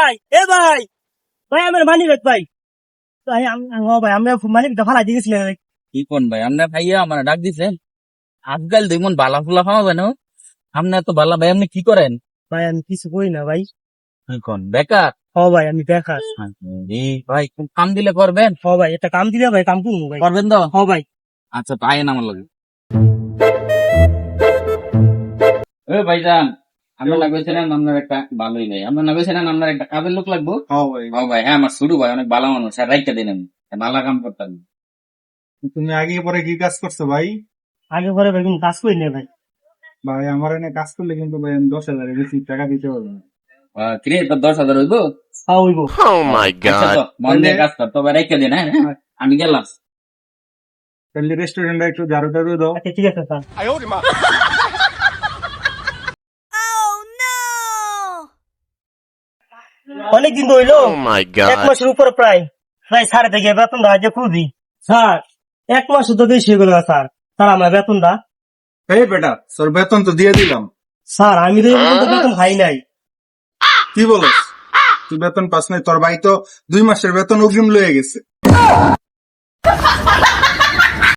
ভাই এ ভাই ভাই আমার মানি ব্যাগ ভাই ভাই ভাই আমরা মানি ব্যাগটা ফালাই দিয়ে গেছিলাম কি কোন ভাই আমরা ভাইয়া আমার ডাক দিছেন আজকাল দেখুন বালা ফুলা খাওয়া যায় না আপনি এত বালা ভাই আপনি কি করেন ভাই আমি কিছু করি না ভাই কি কোন বেকার ভাই আমি বেকার ভাই কোন কাম দিলে করবেন ভাই এটা কাম দিলে ভাই কাম করবো ভাই করবেন তো ভাই আচ্ছা তো আয়েন আমার লাগে ও ভাইজান আমরা লাগবেছিলেন আপনার একটা ভালোই নাই আমরা লাগবেছিলেন আপনার একটা কাজের লোক লাগবো ভাই হ্যাঁ আমার শুরু ভাই অনেক ভালো মানুষ আর রাইটটা দিন আমি ভালো কাম করতাম তুমি আগে পরে কি কাজ করছো ভাই? আগে পরে ভাই কোনো কাজ করি না ভাই ভাই আমার এনে কাজ করলে কিন্তু ভাই আমি 10,000 বেশি টাকা দিতে পারবো না। কিরে তোর 10,000 হইবো হইবো Oh my আচ্ছা god. তো মন দিয়ে কাজ কর তবে রাইটটা দিন হ্যাঁ আমি গেলাম তাহলে রেস্টুরেন্টে একটু ঝাড়ু টাড়ু দাও। আচ্ছা ঠিক আছে স্যার অনেকদিন তো হইলো Oh my 1 god. মাসের উপর প্রায় সাড়ে থেকে বেতন দা যে খুঁজি স্যার 1 মাস তো বেশি হয়ে গেল স্যার স্যার আমার বেতন দা এই বেটা তোর বেতন তো দিয়ে দিলাম। স্যার আমি তো এই পর্যন্ত বেতন খাই নাই কি বলস? তুই বেতন পাস নাই? তোর ভাই তো 2 মাসের বেতন অগ্রিম লয়ে গেছে।